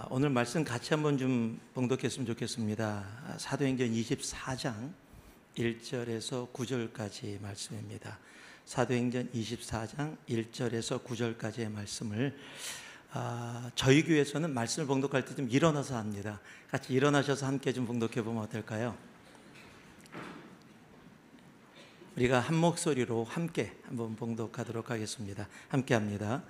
오늘 말씀 같이 한번 좀 봉독했으면 좋겠습니다. 사도행전 24장 1절에서 9절까지 말씀입니다. 사도행전 24장 1절에서 9절까지의 말씀을 저희 교회에서는 말씀을 봉독할 때 좀 일어나서 합니다. 같이 일어나셔서 함께 좀 봉독해 보면 어떨까요? 우리가 한 목소리로 함께 한번 봉독하도록 하겠습니다. 함께 합니다.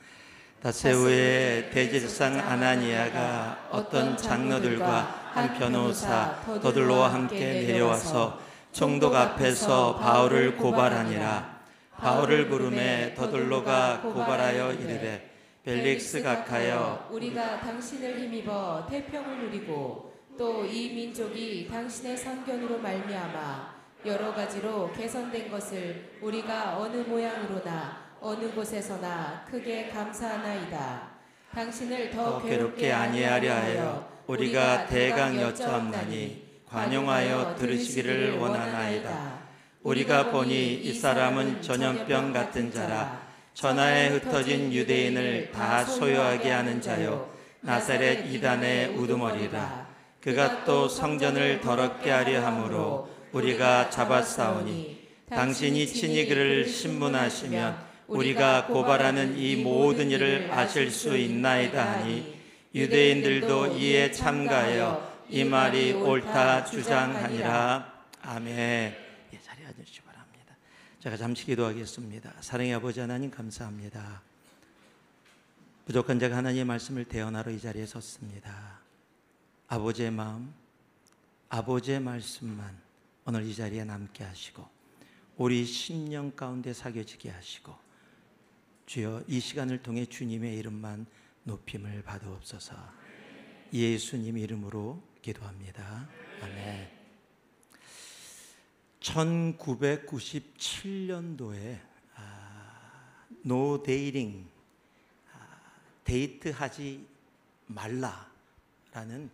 닷새 후에 대제사장 아나니아가 어떤 장로들과 한 변호사 더들로와 함께 내려와서 총독 앞에서 바울을 고발하니라. 바울을 부르매 더들로가 고발하여 이르되, 벨릭스 각하여, 우리가 당신을 힘입어 태평을 누리고 또 이 민족이 당신의 선견으로 말미암아 여러 가지로 개선된 것을 우리가 어느 모양으로나 어느 곳에서나 크게 감사하나이다. 당신을 더 괴롭게 아니하려 하여 우리가 대강 여짜옵나니 관용하여 들으시기를 원하나이다. 우리가 보니 이 사람은 전염병 같은 자라. 천하에 흩어진 유대인을 다 소유하게 하는 자요, 나사렛 이단의 우두머리라. 그가 또 성전을 더럽게 하려 함으로 우리가 잡았사오니, 당신이 친히 그를 신문하시면 우리가 고발하는 이 모든 일을 아실 수 있나이다 하니, 유대인들도 이에 참가하여 이 말이 옳다 주장하니라. 아멘. 자리에 앉으시기 바랍니다. 제가 잠시 기도하겠습니다. 사랑의 아버지 하나님, 감사합니다. 부족한 자가 하나님의 말씀을 대언하러 이 자리에 섰습니다. 아버지의 마음, 아버지의 말씀만 오늘 이 자리에 남게 하시고 우리 심령 가운데 사겨지게 하시고, 주여 이 시간을 통해 주님의 이름만 높임을 받으옵소서. 예수님 이름으로 기도합니다. 아멘. 1997년도에 No Dating, 데이트하지 말라라는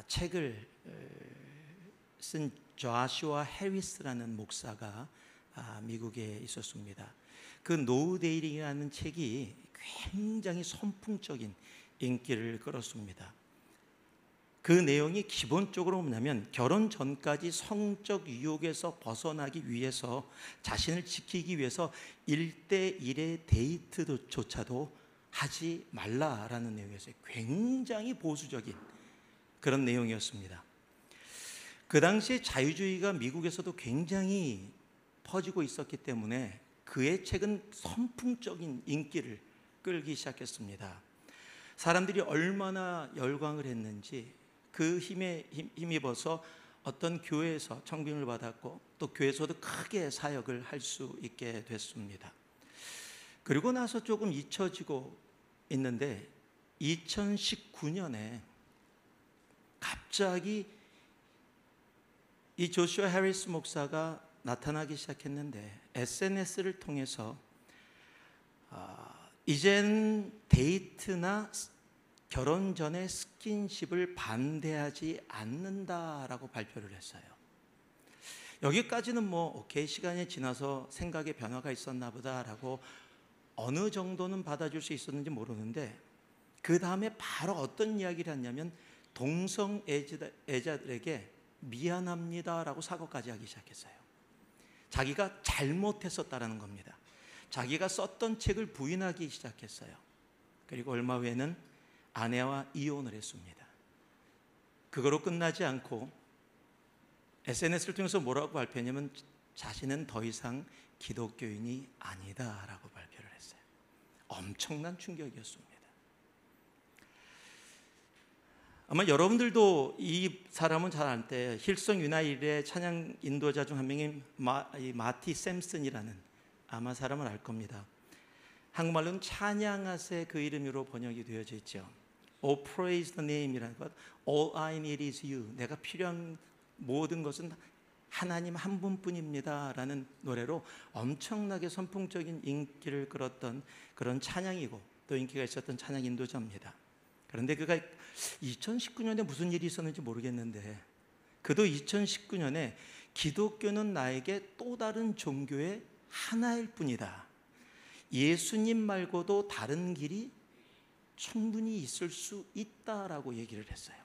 책을 쓴 조슈아 해리스라는 목사가 미국에 있었습니다. 그 노 데이팅이라는 책이 굉장히 선풍적인 인기를 끌었습니다. 그 내용이 기본적으로 뭐냐면, 결혼 전까지 성적 유혹에서 벗어나기 위해서, 자신을 지키기 위해서 1대1의 데이트조차도 하지 말라라는 내용이었어요. 굉장히 보수적인 그런 내용이었습니다. 그 당시에 자유주의가 미국에서도 굉장히 퍼지고 있었기 때문에 그의 책은 선풍적인 인기를 끌기 시작했습니다. 사람들이 얼마나 열광을 했는지 그 힘에 힘입어서 어떤 교회에서 청빙을 받았고, 또 교회에서도 크게 사역을 할 수 있게 됐습니다. 그리고 나서 조금 잊혀지고 있는데 2019년에 갑자기 이 조슈아 해리스 목사가 나타나기 시작했는데, SNS를 통해서 이젠 데이트나 결혼 전에 스킨십을 반대하지 않는다라고 발표를 했어요. 여기까지는 오케이, 시간이 지나서 생각의 변화가 있었나 보다라고 어느 정도는 받아줄 수 있었는지 모르는데, 그 다음에 바로 어떤 이야기를 했냐면, 동성애자들에게 미안합니다라고 사과까지 하기 시작했어요. 자기가 잘못했었다라는 겁니다. 자기가 썼던 책을 부인하기 시작했어요. 그리고 얼마 후에는 아내와 이혼을 했습니다. 그거로 끝나지 않고 SNS를 통해서 뭐라고 발표했냐면, 자신은 더 이상 기독교인이 아니다라고 발표를 했어요. 엄청난 충격이었습니다. 아마 여러분들도 이 사람은 잘 알 때, 힐송 유나이트의 찬양 인도자 중 한 명인 마티 샘슨이라는 아마 사람을 알 겁니다. 한국말로는 찬양하세, 그 이름으로 번역이 되어져 있죠. Oh praise the name이라는 것, All I need is you, 내가 필요한 모든 것은 하나님 한 분뿐입니다 라는 노래로 엄청나게 선풍적인 인기를 끌었던 그런 찬양이고, 또 인기가 있었던 찬양 인도자입니다. 그런데 그가 2019년에 무슨 일이 있었는지 모르겠는데, 그도 2019년에 기독교는 나에게 또 다른 종교의 하나일 뿐이다, 예수님 말고도 다른 길이 충분히 있을 수 있다라고 얘기를 했어요.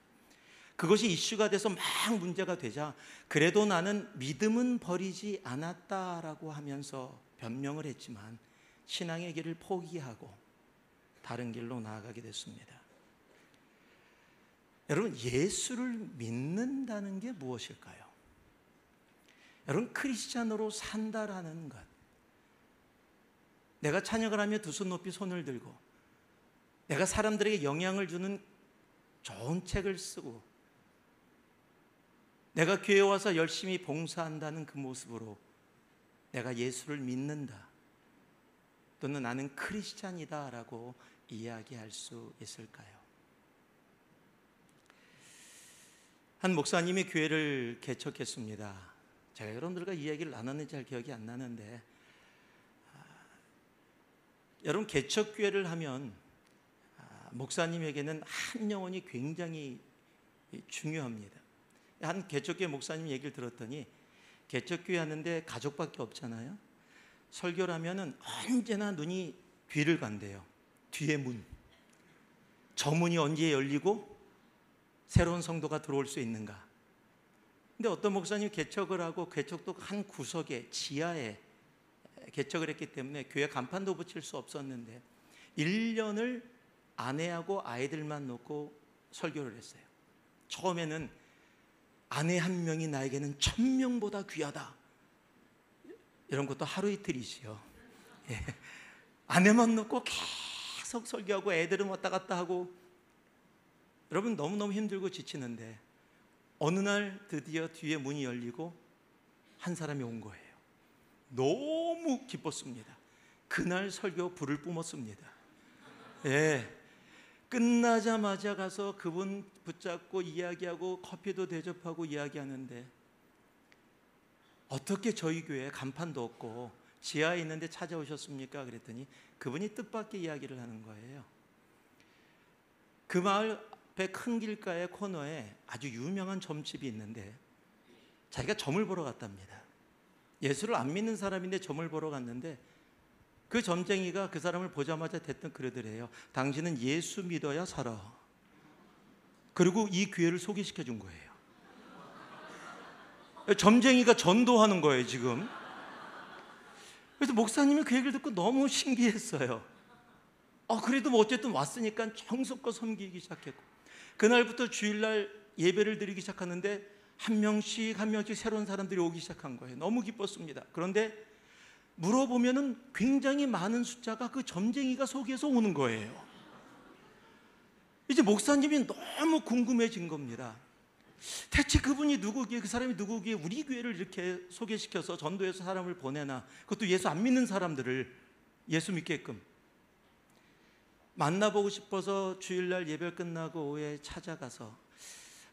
그것이 이슈가 돼서 막 문제가 되자 그래도 나는 믿음은 버리지 않았다라고 하면서 변명을 했지만 신앙의 길을 포기하고 다른 길로 나아가게 됐습니다. 여러분, 예수를 믿는다는 게 무엇일까요? 여러분, 크리스찬으로 산다라는 것, 내가 찬양을 하며 두 손 높이 손을 들고 내가 사람들에게 영향을 주는 좋은 책을 쓰고 내가 교회에 와서 열심히 봉사한다는 그 모습으로 내가 예수를 믿는다 또는 나는 크리스찬이다 라고 이야기할 수 있을까요? 한 목사님이 교회를 개척했습니다. 제가 여러분들과 이 얘기를 나눴는지 잘 기억이 안 나는데, 여러분, 개척교회를 하면 목사님에게는 한 영혼이 굉장히 중요합니다. 한 개척교회 목사님 얘기를 들었더니 개척교회 하는데 가족밖에 없잖아요. 설교를 하면은 언제나 눈이 뒤를 간대요. 뒤에 문, 저 문이 언제 열리고 새로운 성도가 들어올 수 있는가. 근데 어떤 목사님이 개척을 하고 개척도 한 구석에 지하에 개척을 했기 때문에 교회 간판도 붙일 수 없었는데 1년을 아내하고 아이들만 놓고 설교를 했어요. 처음에는 아내 한 명이 나에게는 1000명보다 귀하다, 이런 것도 하루 이틀이지요. 예. 아내만 놓고 계속 설교하고 애들은 왔다 갔다 하고, 여러분 너무너무 힘들고 지치는데 어느 날 드디어 뒤에 문이 열리고 한 사람이 온 거예요. 너무 기뻤습니다. 그날 설교 불을 뿜었습니다. 예. 끝나자마자 가서 그분 붙잡고 이야기하고 커피도 대접하고 이야기하는데, 어떻게 저희 교회에 간판도 없고 지하에 있는데 찾아오셨습니까? 그랬더니 그분이 뜻밖의 이야기를 하는 거예요. 그 마을 앞에 큰 길가의 코너에 아주 유명한 점집이 있는데 자기가 점을 보러 갔답니다. 예수를 안 믿는 사람인데 점을 보러 갔는데 그 점쟁이가 그 사람을 보자마자 대뜸 그러더래요. 당신은 예수 믿어야 살아. 그리고 이 교회를 소개시켜 준 거예요. 점쟁이가 전도하는 거예요 지금. 그래서 목사님이 그 얘기를 듣고 너무 신기했어요. 그래도 뭐 어쨌든 왔으니까 정성껏 섬기기 시작했고, 그날부터 주일날 예배를 드리기 시작하는데 한 명씩 새로운 사람들이 오기 시작한 거예요. 너무 기뻤습니다. 그런데 물어보면은 굉장히 많은 숫자가 그 점쟁이가 소개해서 오는 거예요. 이제 목사님이 너무 궁금해진 겁니다. 대체 그분이 누구기에, 그 사람이 누구기에 우리 교회를 이렇게 소개시켜서 전도해서 사람을 보내나, 그것도 예수 안 믿는 사람들을 예수 믿게끔. 만나보고 싶어서 주일날 예배 끝나고 오후에 찾아가서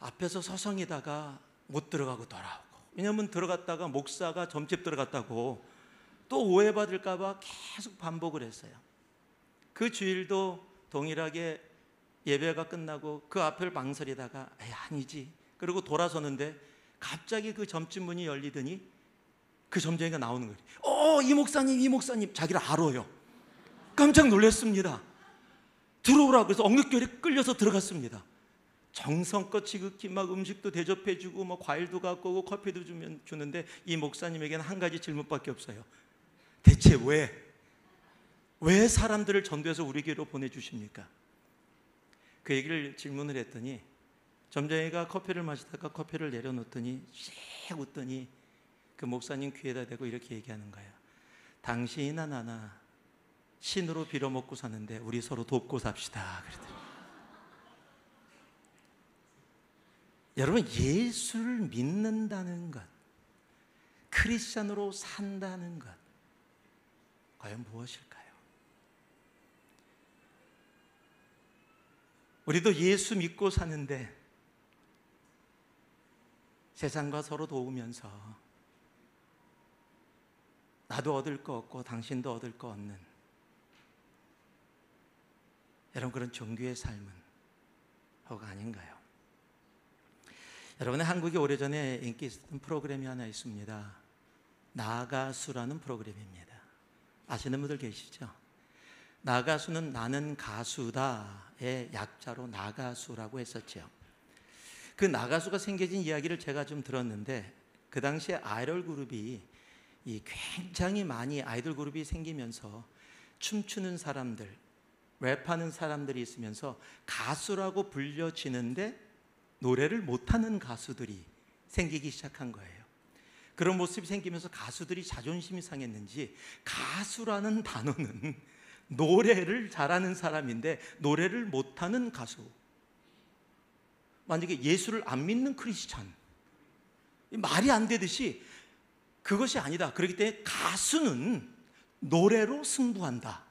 앞에서 서성이다가 못 들어가고 돌아오고, 왜냐하면 들어갔다가 목사가 점집 들어갔다고 또 오해받을까 봐 계속 반복을 했어요. 그 주일도 동일하게 예배가 끝나고 그 앞을 망설이다가 아니지, 그리고 돌아서는데 갑자기 그 점집 문이 열리더니 그 점쟁이가 나오는 거예요. 이 목사님 자기를 알아요. 깜짝 놀랐습니다. 들어오라고 그래서 엉겁결에 끌려서 들어갔습니다. 정성껏 지극히 막 음식도 대접해주고 뭐 과일도 갖고 오고 커피도 주는데 이 목사님에게는 한 가지 질문밖에 없어요. 대체 왜 사람들을 전도해서 우리 교회로 보내주십니까? 그 얘기를 질문을 했더니 점쟁이가 커피를 마시다가 커피를 내려놓더니 씩 웃더니 그 목사님 귀에다 대고 이렇게 얘기하는 거예요. 당신이나 나나 신으로 빌어먹고 사는데 우리 서로 돕고 삽시다. 그러더니. 여러분, 예수를 믿는다는 것, 크리스찬으로 산다는 것, 과연 무엇일까요? 우리도 예수 믿고 사는데 세상과 서로 도우면서 나도 얻을 거 없고 당신도 얻을 거 없는, 여러분, 그런 종교의 삶은 허가 아닌가요? 여러분의 한국에 오래전에 인기 있었던 프로그램이 하나 있습니다. 나가수라는 프로그램입니다. 아시는 분들 계시죠? 나가수는 나는 가수다의 약자로 나가수라고 했었죠. 그 나가수가 생겨진 이야기를 제가 좀 들었는데, 그 당시에 아이돌 그룹이 굉장히 많이 아이돌 그룹이 생기면서 춤추는 사람들, 랩하는 사람들이 있으면서 가수라고 불려지는데 노래를 못하는 가수들이 생기기 시작한 거예요. 그런 모습이 생기면서 가수들이 자존심이 상했는지, 가수라는 단어는 노래를 잘하는 사람인데 노래를 못하는 가수, 만약에 예수를 안 믿는 크리스찬, 말이 안 되듯이 그것이 아니다. 그렇기 때문에 가수는 노래로 승부한다.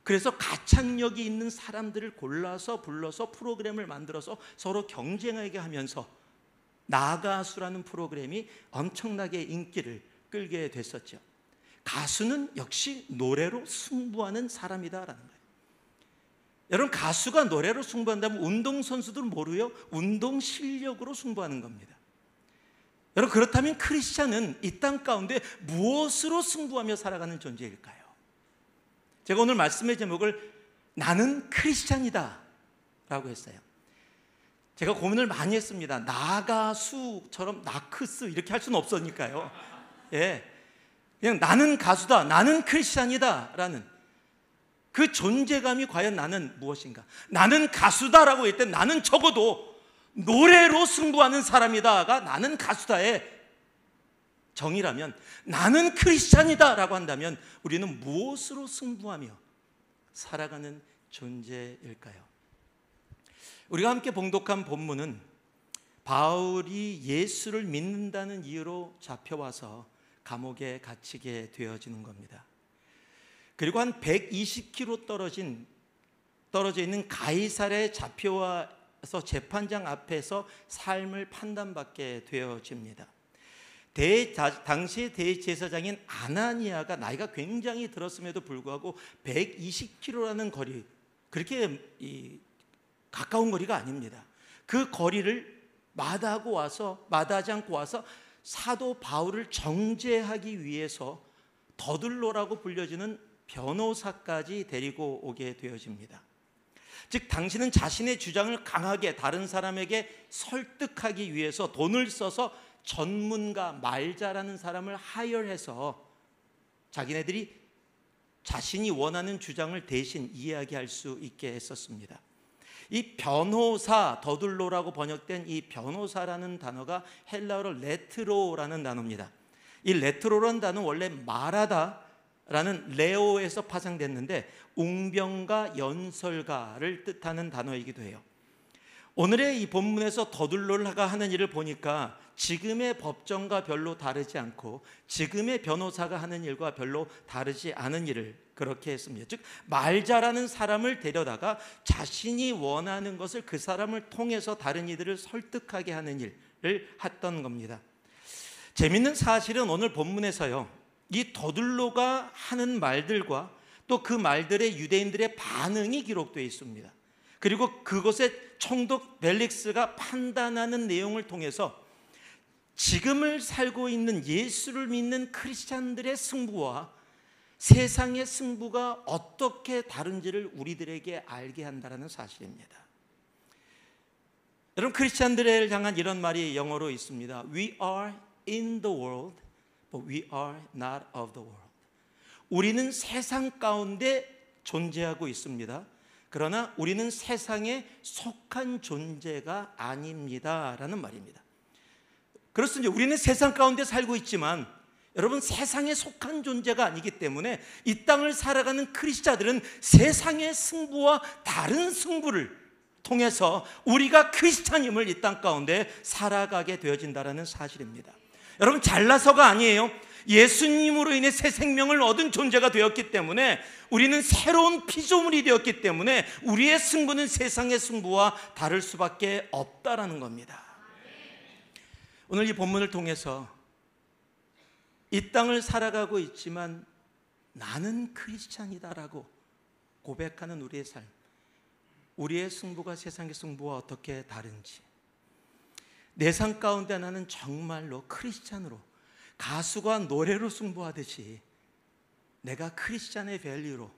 그래서 가창력이 있는 사람들을 골라서 불러서 프로그램을 만들어서 서로 경쟁하게 하면서 나가수라는 프로그램이 엄청나게 인기를 끌게 됐었죠. 가수는 역시 노래로 승부하는 사람이다라는 거예요. 여러분, 가수가 노래로 승부한다면 운동선수들은 뭐로요? 운동 실력으로 승부하는 겁니다. 여러분, 그렇다면 크리스찬은 이 땅 가운데 무엇으로 승부하며 살아가는 존재일까요? 제가 오늘 말씀의 제목을 나는 크리스찬이다 라고 했어요. 제가 고민을 많이 했습니다. 나가수처럼 나크스 이렇게 할 수는 없으니까요. 예, 그냥 나는 가수다, 나는 크리스찬이다 라는 그 존재감이 과연 나는 무엇인가? 나는 가수다라고 할 때 나는 적어도 노래로 승부하는 사람이다가 나는 가수다의 정의라면, 나는 크리스찬이다라고 한다면 우리는 무엇으로 승부하며 살아가는 존재일까요? 우리가 함께 봉독한 본문은 바울이 예수를 믿는다는 이유로 잡혀와서 감옥에 갇히게 되어지는 겁니다. 그리고 한 120km 떨어져 있는 가이사랴에 잡혀와서 재판장 앞에서 삶을 판단받게 되어집니다. 당시의 대제사장인 아나니아가 나이가 굉장히 들었음에도 불구하고 120km라는 거리, 그렇게 가까운 거리가 아닙니다. 그 거리를 마다하지 않고 와서 사도 바울을 정죄하기 위해서 더들로라고 불려지는 변호사까지 데리고 오게 되어집니다. 즉, 당신은 자신의 주장을 강하게 다른 사람에게 설득하기 위해서 돈을 써서 전문가, 말자라는 사람을 하이어해서 자기네들이 자신이 원하는 주장을 대신 이야기할 수 있게 했었습니다. 이 변호사, 더둘로라고 번역된 이 변호사라는 단어가 헬라어로 레트로라는 단어입니다. 이 레트로라는 단어는 원래 말하다라는 레오에서 파생됐는데 웅변가, 연설가를 뜻하는 단어이기도 해요. 오늘의 이 본문에서 더둘로가 하는 일을 보니까 지금의 법정과 별로 다르지 않고 지금의 변호사가 하는 일과 별로 다르지 않은 일을 그렇게 했습니다. 즉, 말자라는 사람을 데려다가 자신이 원하는 것을 그 사람을 통해서 다른 이들을 설득하게 하는 일을 했던 겁니다. 재밌는 사실은 오늘 본문에서요, 이 더둘로가 하는 말들과 또 그 말들의 유대인들의 반응이 기록되어 있습니다. 그리고 그것의 총독 벨릭스가 판단하는 내용을 통해서 지금을 살고 있는 예수를 믿는 크리스찬들의 승부와 세상의 승부가 어떻게 다른지를 우리들에게 알게 한다는 사실입니다. 여러분, 크리스찬들을 향한 이런 말이 영어로 있습니다. We are in the world, but we are not of the world. 우리는 세상 가운데 존재하고 있습니다. 그러나 우리는 세상에 속한 존재가 아닙니다 라는 말입니다. 그렇습니다. 우리는 세상 가운데 살고 있지만 여러분, 세상에 속한 존재가 아니기 때문에 이 땅을 살아가는 크리스찬들은 세상의 승부와 다른 승부를 통해서 우리가 크리스찬임을 이 땅 가운데 살아가게 되어진다는 사실입니다. 여러분, 잘나서가 아니에요. 예수님으로 인해 새 생명을 얻은 존재가 되었기 때문에, 우리는 새로운 피조물이 되었기 때문에 우리의 승부는 세상의 승부와 다를 수밖에 없다라는 겁니다. 오늘 이 본문을 통해서 이 땅을 살아가고 있지만 나는 크리스찬이다라고 고백하는 우리의 삶, 우리의 승부가 세상의 승부와 어떻게 다른지, 내 삶 가운데 나는 정말로 크리스찬으로, 가수가 노래로 승부하듯이 내가 크리스찬의 밸류로,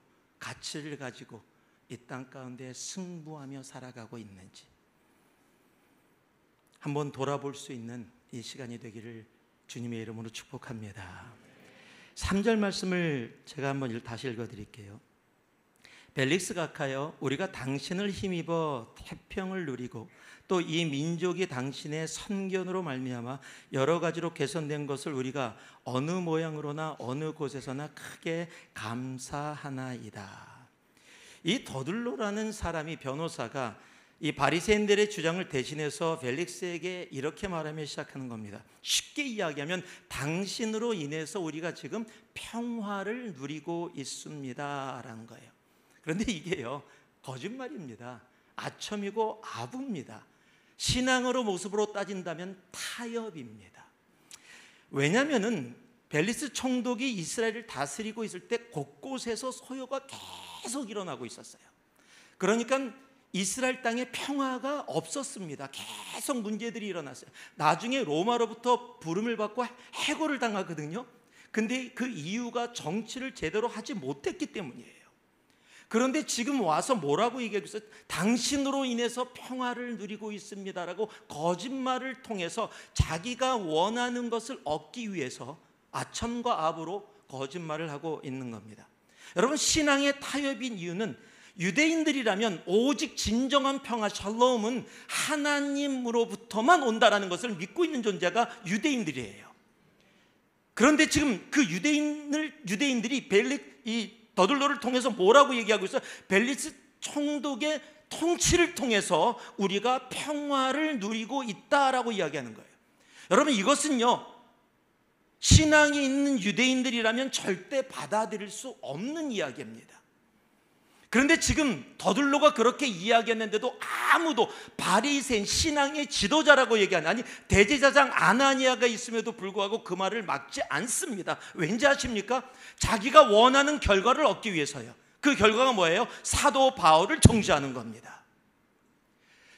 가치를 가지고 이 땅 가운데 승부하며 살아가고 있는지 한번 돌아볼 수 있는 이 시간이 되기를 주님의 이름으로 축복합니다. 3절 말씀을 제가 한번 다시 읽어드릴게요. 벨릭스 각하여, 우리가 당신을 힘입어 태평을 누리고 또 이 민족이 당신의 선견으로 말미암아 여러 가지로 개선된 것을 우리가 어느 모양으로나 어느 곳에서나 크게 감사하나이다. 이 더둘로라는 사람이, 변호사가 이 바리새인들의 주장을 대신해서 벨릭스에게 이렇게 말하며 시작하는 겁니다. 쉽게 이야기하면 당신으로 인해서 우리가 지금 평화를 누리고 있습니다 라는 거예요. 그런데 이게요, 거짓말입니다. 아첨이고 아부입니다. 신앙으로 모습으로 따진다면 타협입니다. 왜냐하면 벨리스 총독이 이스라엘을 다스리고 있을 때 곳곳에서 소요가 계속 일어나고 있었어요. 그러니까 이스라엘 땅에 평화가 없었습니다. 계속 문제들이 일어났어요. 나중에 로마로부터 부름을 받고 해고를 당하거든요. 근데 그 이유가 정치를 제대로 하지 못했기 때문이에요. 그런데 지금 와서 뭐라고 얘기하고 있어요? 당신으로 인해서 평화를 누리고 있습니다라고 거짓말을 통해서 자기가 원하는 것을 얻기 위해서 아첨과 아부로 거짓말을 하고 있는 겁니다. 여러분, 신앙의 타협인 이유는 유대인들이라면 오직 진정한 평화, 샬롬은 하나님으로부터만 온다라는 것을 믿고 있는 존재가 유대인들이에요. 그런데 지금 그 유대인들이 이 더둘로를 통해서 뭐라고 얘기하고 있어요? 벨리스 총독의 통치를 통해서 우리가 평화를 누리고 있다라고 이야기하는 거예요. 여러분, 이것은요, 신앙이 있는 유대인들이라면 절대 받아들일 수 없는 이야기입니다. 그런데 지금 더둘로가 그렇게 이야기했는데도 아무도, 바리새인 신앙의 지도자라고 얘기하는, 아니 대제사장 아나니아가 있음에도 불구하고 그 말을 막지 않습니다. 왠지 아십니까? 자기가 원하는 결과를 얻기 위해서요. 그 결과가 뭐예요? 사도 바울을 정죄하는 겁니다.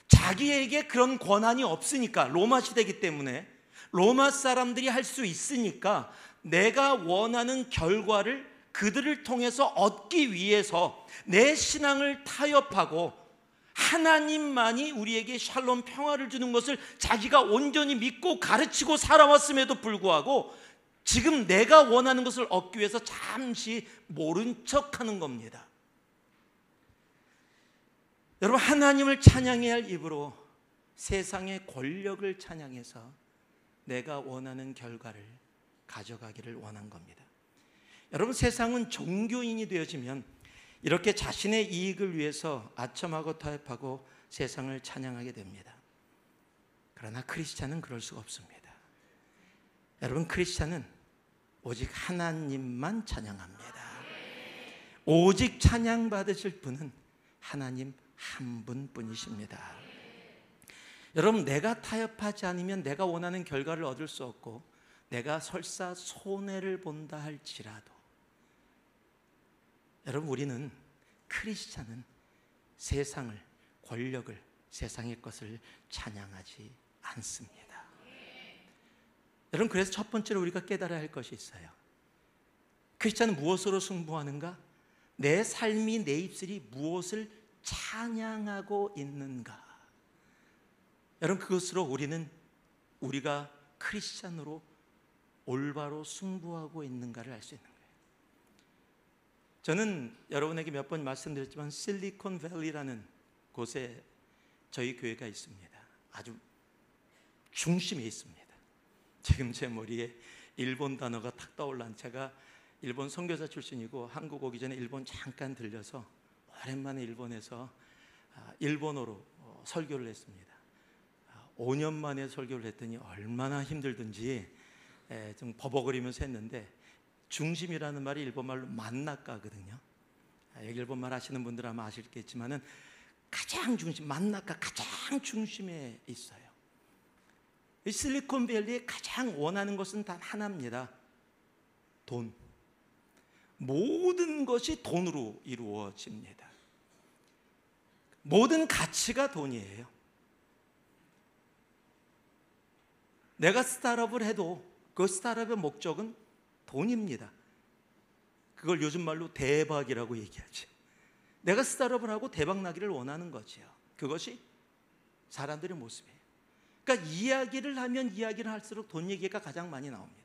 자기에게 그런 권한이 없으니까, 로마 시대이기 때문에 로마 사람들이 할 수 있으니까 내가 원하는 결과를 그들을 통해서 얻기 위해서 내 신앙을 타협하고 하나님만이 우리에게 샬롬 평화를 주는 것을 자기가 온전히 믿고 가르치고 살아왔음에도 불구하고 지금 내가 원하는 것을 얻기 위해서 잠시 모른 척하는 겁니다. 여러분, 하나님을 찬양해야 할 입으로 세상의 권력을 찬양해서 내가 원하는 결과를 가져가기를 원한 겁니다. 여러분, 세상은 종교인이 되어지면 이렇게 자신의 이익을 위해서 아첨하고 타협하고 세상을 찬양하게 됩니다. 그러나 크리스찬은 그럴 수가 없습니다. 여러분, 크리스찬은 오직 하나님만 찬양합니다. 오직 찬양받으실 분은 하나님 한 분뿐이십니다. 여러분, 내가 타협하지 않으면 내가 원하는 결과를 얻을 수 없고 내가 설사 손해를 본다 할지라도, 여러분, 우리는, 크리스찬은 세상을, 권력을, 세상의 것을 찬양하지 않습니다. 여러분, 그래서 첫 번째로 우리가 깨달아야 할 것이 있어요. 크리스찬은 무엇으로 승부하는가? 내 삶이, 내 입술이 무엇을 찬양하고 있는가? 여러분, 그것으로 우리가 크리스찬으로 올바로 승부하고 있는가를 알 수 있는 거예요. 저는 여러분에게 몇 번 말씀드렸지만 실리콘밸리라는 곳에 저희 교회가 있습니다. 아주 중심에 있습니다. 지금 제 머리에 일본 단어가 탁 떠올란, 제가 일본 선교사 출신이고 한국 오기 전에 일본 잠깐 들려서 오랜만에 일본에서 일본어로 설교를 했습니다. 5년 만에 설교를 했더니 얼마나 힘들든지 좀 버벅거리면서 했는데, 중심이라는 말이 일본말로 만나까거든요. 여기 일본말 하시는 분들 아마 아시겠지만은 가장 중심, 만나까 가장 중심에 있어요. 이 실리콘밸리에 가장 원하는 것은 단 하나입니다. 돈. 모든 것이 돈으로 이루어집니다. 모든 가치가 돈이에요. 내가 스타트업을 해도 그 스타트업의 목적은 돈입니다. 그걸 요즘 말로 대박이라고 얘기하지. 내가 스타트업을 하고 대박 나기를 원하는 거지요. 그것이 사람들의 모습이에요. 그러니까 이야기를 하면 이야기를 할수록 돈 얘기가 가장 많이 나옵니다.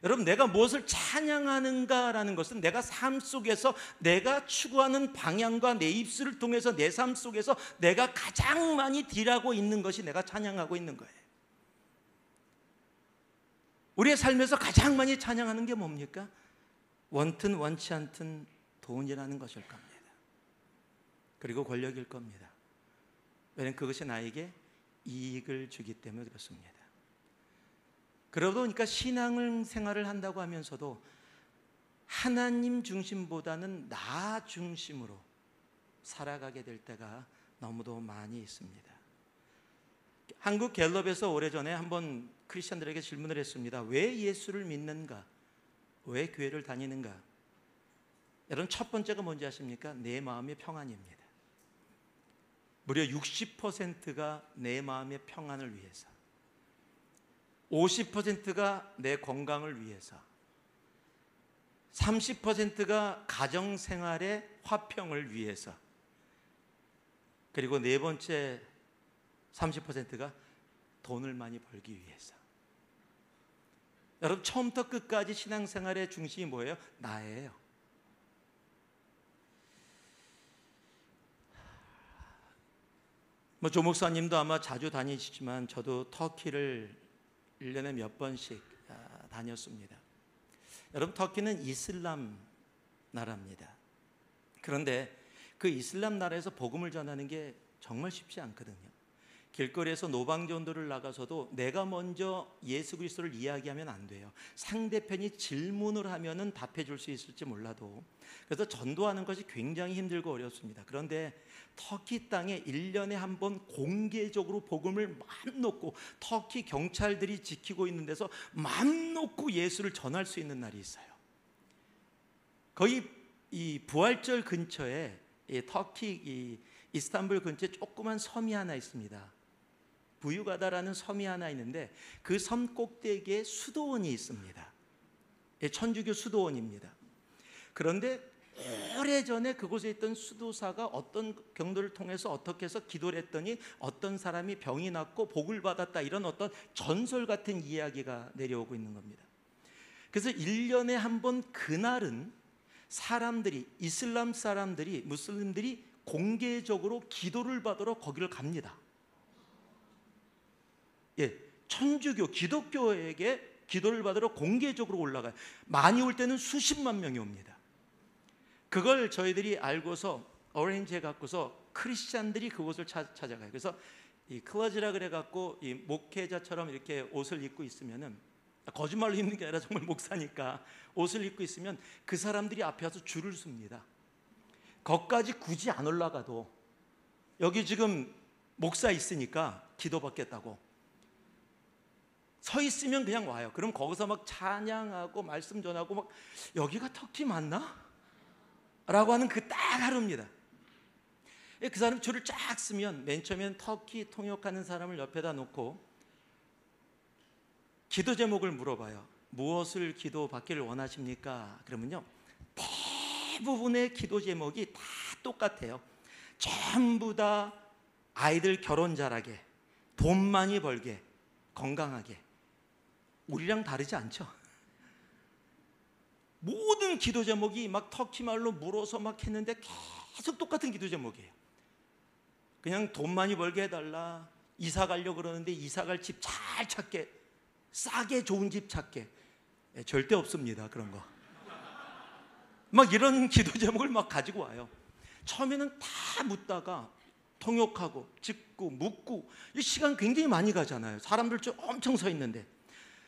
여러분, 내가 무엇을 찬양하는가라는 것은 내가 삶 속에서 내가 추구하는 방향과 내 입술을 통해서 내 삶 속에서 내가 가장 많이 딜하고 있는 것이 내가 찬양하고 있는 거예요. 우리의 삶에서 가장 많이 찬양하는 게 뭡니까? 원튼 원치 않든 돈이라는 것일 겁니다. 그리고 권력일 겁니다. 왜냐하면 그것이 나에게 이익을 주기 때문에 그렇습니다. 그러다 보니까 신앙생활을 한다고 하면서도 하나님 중심보다는 나 중심으로 살아가게 될 때가 너무도 많이 있습니다. 한국 갤럽에서 오래전에 한번 크리스천들에게 질문을 했습니다. 왜 예수를 믿는가? 왜 교회를 다니는가? 여러분, 첫 번째가 뭔지 아십니까? 내 마음의 평안입니다. 무려 60%가 내 마음의 평안을 위해서, 50%가 내 건강을 위해서, 30%가 가정생활의 화평을 위해서, 그리고 네 번째 30%가 돈을 많이 벌기 위해서. 여러분, 처음부터 끝까지 신앙생활의 중심이 뭐예요? 나예요. 조 목사님도 아마 자주 다니시지만 저도 터키를 1년에 몇 번씩 다녔습니다. 여러분, 터키는 이슬람 나라입니다. 그런데 그 이슬람 나라에서 복음을 전하는 게 정말 쉽지 않거든요. 길거리에서 노방전도를 나가서도 내가 먼저 예수 그리스도를 이야기하면 안 돼요. 상대편이 질문을 하면은 답해 줄 수 있을지 몰라도. 그래서 전도하는 것이 굉장히 힘들고 어렵습니다. 그런데 터키 땅에 1년에 한 번 공개적으로 복음을 맘 놓고 터키 경찰들이 지키고 있는 데서 맘 놓고 예수를 전할 수 있는 날이 있어요. 거의 이 부활절 근처에 터키 이스탄불 근처에 조그만 섬이 하나 있습니다. 부유가다라는 섬이 하나 있는데 그 섬 꼭대기에 수도원이 있습니다. 천주교 수도원입니다. 그런데 오래전에 그곳에 있던 수도사가 어떤 경도를 통해서 어떻게 해서 기도를 했더니 어떤 사람이 병이 낫고 복을 받았다, 이런 어떤 전설 같은 이야기가 내려오고 있는 겁니다. 그래서 1년에 한 번 그날은 사람들이, 이슬람 사람들이, 무슬림들이 공개적으로 기도를 받으러 거기를 갑니다. 천주교, 기독교에게 기도를 받으러 공개적으로 올라가요. 많이 올 때는 수십만 명이 옵니다. 그걸 저희들이 알고서 어레인지 해갖고서 크리스찬들이 그곳을 찾아가요. 그래서 이 클러지라 그래갖고 이 목회자처럼 이렇게 옷을 입고 있으면은, 거짓말로 입는 게 아니라 정말 목사니까 옷을 입고 있으면 그 사람들이 앞에 와서 줄을 섭니다. 거기까지 굳이 안 올라가도 여기 지금 목사 있으니까 기도받겠다고 서 있으면 그냥 와요. 그럼 거기서 막 찬양하고 말씀 전하고 막, 여기가 터키 맞나? 라고 하는 그 딱 하루입니다. 그 사람 줄을 쫙 쓰면 맨 처음엔 터키 통역하는 사람을 옆에다 놓고 기도 제목을 물어봐요. 무엇을 기도받기를 원하십니까? 그러면요, 대부분의 기도 제목이 다 똑같아요. 전부 다 아이들 결혼 잘하게, 돈 많이 벌게, 건강하게. 우리랑 다르지 않죠? 모든 기도 제목이 막 터키 말로 물어서 막 했는데 계속 똑같은 기도 제목이에요. 그냥 돈 많이 벌게 해달라, 이사 가려고 그러는데 이사 갈 집 잘 찾게, 싸게 좋은 집 찾게. 절대 없습니다, 그런 거. 막 이런 기도 제목을 막 가지고 와요. 처음에는 다 묻다가 통역하고 짚고 묻고, 이 시간 굉장히 많이 가잖아요. 사람들 좀 엄청 서 있는데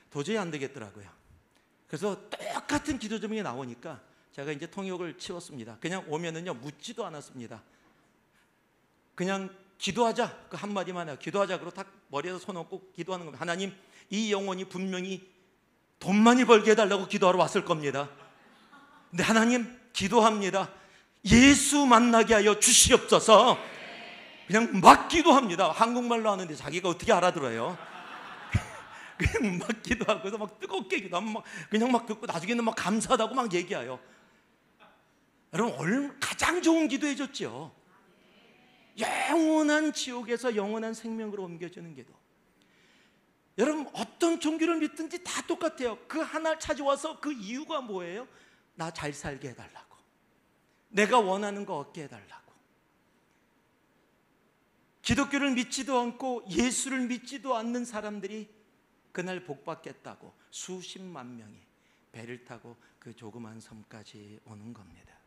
도저히 안 되겠더라고요. 그래서 똑같은 기도 제목이 나오니까 제가 이제 통역을 치웠습니다. 그냥 오면은요, 묻지도 않았습니다. 그냥 기도하자, 그 한마디만 해요. 기도하자. 그러고 딱 머리에서 손 얹고 기도하는 겁니다. 하나님, 이 영혼이 분명히 돈 많이 벌게 해달라고 기도하러 왔을 겁니다. 근데 하나님, 기도합니다. 예수 만나게 하여 주시옵소서. 그냥 막 기도합니다. 한국말로 하는데 자기가 어떻게 알아들어요? 그냥 막 기도하고서 막 뜨겁게 기도하면 막 그냥 막 듣고 나중에는 막 감사하다고 막 얘기해요. 여러분 가장 좋은 기도 해줬죠. 영원한 지옥에서 영원한 생명으로 옮겨주는 기도. 여러분 어떤 종교를 믿든지 다 똑같아요. 그 하나를 찾아와서 그 이유가 뭐예요? 나 잘 살게 해달라고, 내가 원하는 거 얻게 해달라고. 기독교를 믿지도 않고 예수를 믿지도 않는 사람들이 그날 복받겠다고 수십만 명이 배를 타고 그 조그만 섬까지 오는 겁니다.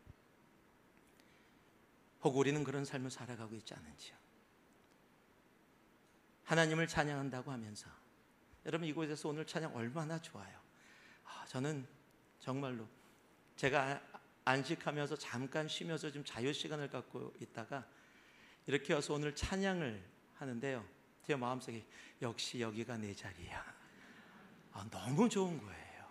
혹 우리는 그런 삶을 살아가고 있지 않은지요? 하나님을 찬양한다고 하면서, 여러분 이곳에서 오늘 찬양 얼마나 좋아요. 저는 정말로 제가 안식하면서 잠깐 쉬면서 좀 자유시간을 갖고 있다가 이렇게 와서 오늘 찬양을 하는데요, 제 마음속에 역시 여기가 내 자리야. 너무 좋은 거예요.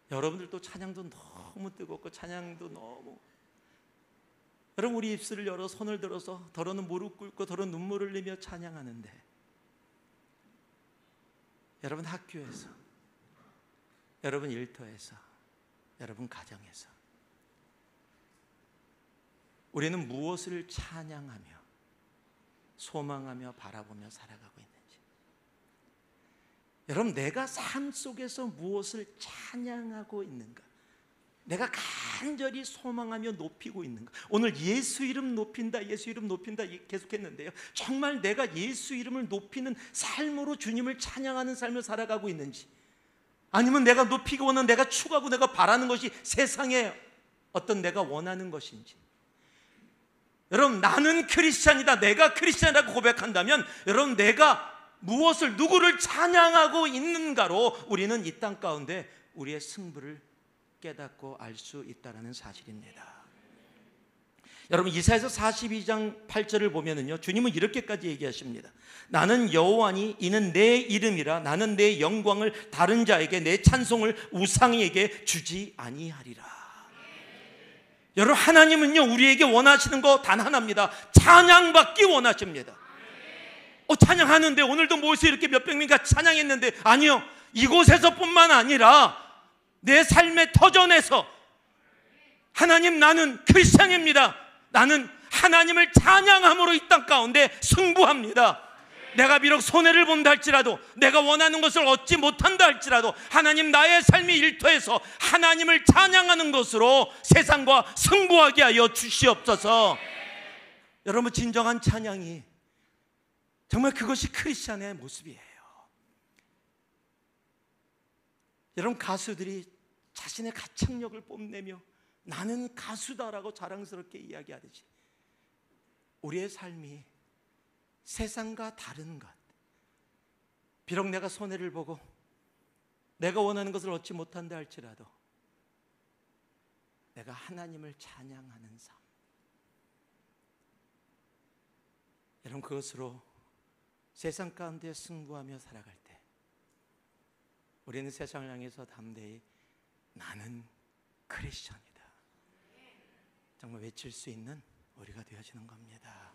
여러분들도 찬양도 너무 뜨겁고 찬양도 너무, 여러분 우리 입술을 열어 손을 들어서 더러는 무릎 꿇고 더러는 눈물을 흘리며 찬양하는데, 여러분 학교에서, 여러분 일터에서, 여러분 가정에서 우리는 무엇을 찬양하며 소망하며 바라보며 살아가고 있는지, 여러분 내가 삶 속에서 무엇을 찬양하고 있는가, 내가 간절히 소망하며 높이고 있는가. 오늘 예수 이름 높인다, 예수 이름 높인다 계속했는데요, 정말 내가 예수 이름을 높이는 삶으로 주님을 찬양하는 삶을 살아가고 있는지, 아니면 내가 높이고 원하는, 내가 추구하고 내가 바라는 것이 세상에 어떤 내가 원하는 것인지. 여러분 나는 크리스찬이다, 내가 크리스찬이라고 고백한다면 여러분 내가 무엇을, 누구를 찬양하고 있는가로 우리는 이 땅 가운데 우리의 승부를 깨닫고 알 수 있다는 사실입니다. 여러분 이사야서 42장 8절을 보면은요, 주님은 이렇게까지 얘기하십니다. 나는 여호와니 이는 내 이름이라, 나는 내 영광을 다른 자에게, 내 찬송을 우상에게 주지 아니하리라. 여러분 하나님은요 우리에게 원하시는 거 단 하나입니다. 찬양받기 원하십니다. 찬양하는데 오늘도 모여서 이렇게 몇백 명 같이 찬양했는데, 아니요, 이곳에서뿐만 아니라 내 삶의 터전에서 하나님 나는 크리스찬입니다, 나는 하나님을 찬양함으로 이 땅 가운데 승부합니다. 내가 비록 손해를 본다 할지라도, 내가 원하는 것을 얻지 못한다 할지라도, 하나님 나의 삶의 일터에서 하나님을 찬양하는 것으로 세상과 승부하게 하여 주시옵소서. 여러분 진정한 찬양이 정말 그것이 크리스찬의 모습이에요. 여러분 가수들이 자신의 가창력을 뽐내며 나는 가수다라고 자랑스럽게 이야기하듯이 우리의 삶이 세상과 다른 것, 비록 내가 손해를 보고 내가 원하는 것을 얻지 못한다 할지라도 내가 하나님을 찬양하는 삶, 여러분 그것으로 세상 가운데 승부하며 살아갈 때 우리는 세상을 향해서 담대히 나는 크리스천이다 정말 외칠 수 있는 우리가 되어지는 겁니다.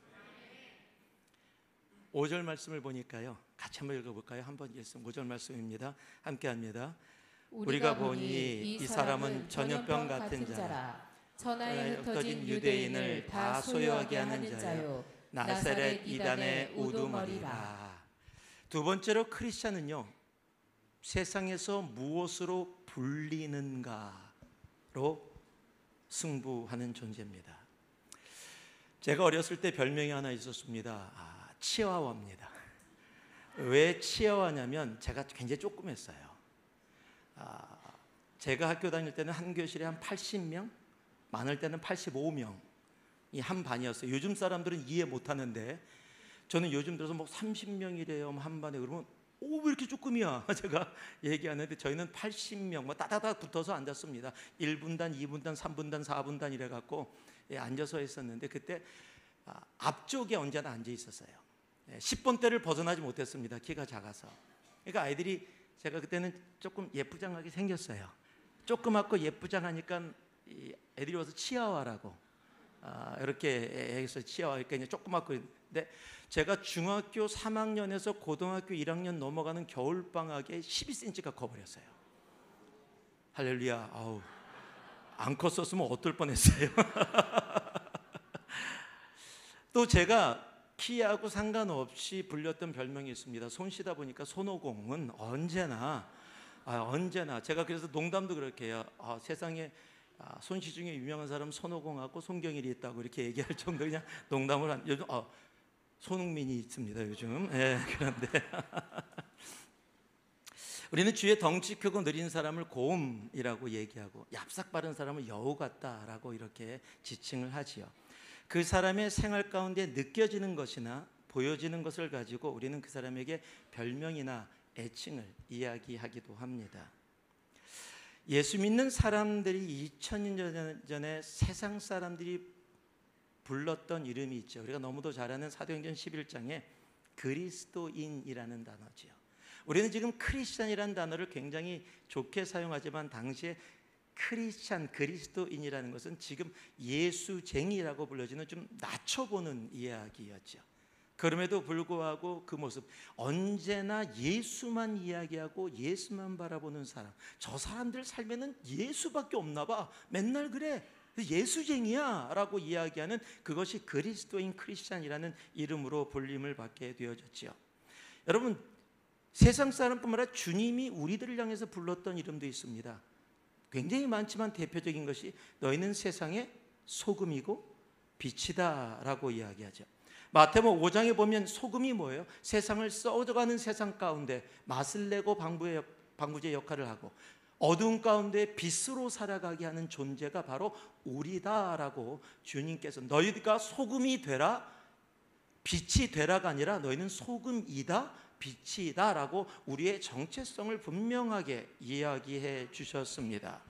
5절 말씀을 보니까요, 같이 한번 읽어볼까요? 한번 읽습니다. 5절 말씀입니다. 함께합니다. 우리가 보니 이 사람은 전염병 같은 자라, 천하에 흩어진 유대인을 다 소유하게 하는 자요, 나사렛 이단의 우두머리라. 두 번째로 크리스찬은요, 세상에서 무엇으로 불리는가로 승부하는 존재입니다. 제가 어렸을 때 별명이 하나 있었습니다. 치아와입니다. 왜 치아와냐면 제가 굉장히 조그맸어요. 제가 학교 다닐 때는 한 교실에 한 80명, 많을 때는 85명이 한 반이었어요. 요즘 사람들은 이해 못하는데 저는 요즘 들어서 뭐 30명이래요 한 반에. 그러면 왜 이렇게 조금이야 제가 얘기하는데, 저희는 80명 뭐 따다닥 붙어서 앉았습니다. 1분단, 2분단, 3분단, 4분단 이래갖고 앉아서 했었는데, 그때 앞쪽에 언제나 앉아 있었어요. 10번대를 벗어나지 못했습니다. 키가 작아서. 그러니까 아이들이, 제가 그때는 조금 예쁘장하게 생겼어요. 조그맣고 예쁘장하니까 애들이 와서 치아와라고 이렇게 해서 치아와, 그러니까 이제 조그맣고. 근데 제가 중학교 3학년에서 고등학교 1학년 넘어가는 겨울방학에 12cm가 커버렸어요. 할렐루야. 안 컸었으면 어떨 뻔했어요. 또 제가 키하고 상관없이 불렸던 별명이 있습니다. 손씨다 보니까 손오공은 언제나 제가 그래서 농담도 그렇게 해요. 세상에 손씨 중에 유명한 사람 손오공하고 손경일이 있다고 이렇게 얘기할 정도 그냥 농담을 요즘 손흥민이 있습니다 요즘. 그런데 우리는 주위에 덩치 크고 느린 사람을 고음이라고 얘기하고 얍삭 바른 사람을 여우 같다라고 이렇게 지칭을 하지요. 그 사람의 생활 가운데 느껴지는 것이나 보여지는 것을 가지고 우리는 그 사람에게 별명이나 애칭을 이야기하기도 합니다. 예수 믿는 사람들이 2000년 전에 세상 사람들이 불렀던 이름이 있죠. 우리가 너무도 잘 아는 사도행전 11장에 그리스도인이라는 단어지요. 우리는 지금 크리스찬이라는 단어를 굉장히 좋게 사용하지만 당시에 크리스찬, 그리스도인이라는 것은 지금 예수쟁이라고 불려지는 좀 낮춰보는 이야기였죠. 그럼에도 불구하고 그 모습, 언제나 예수만 이야기하고 예수만 바라보는 사람, 저 사람들 삶에는 예수밖에 없나 봐, 맨날 그래, 예수쟁이야 라고 이야기하는 그것이 그리스도인, 크리스찬이라는 이름으로 불림을 받게 되어졌죠. 여러분, 세상 사람뿐만 아니라 주님이 우리들을 향해서 불렀던 이름도 있습니다. 굉장히 많지만 대표적인 것이 너희는 세상의 소금이고 빛이다 라고 이야기하죠. 마태복음 5장에 보면 소금이 뭐예요? 세상을 썩어가는 세상 가운데 맛을 내고 방부제 역할을 하고 어두운 가운데 빛으로 살아가게 하는 존재가 바로 우리다라고 주님께서 너희가 소금이 되라, 빛이 되라가 아니라 너희는 소금이다, 빛이다 라고 우리의 정체성을 분명하게 이야기해 주셨습니다.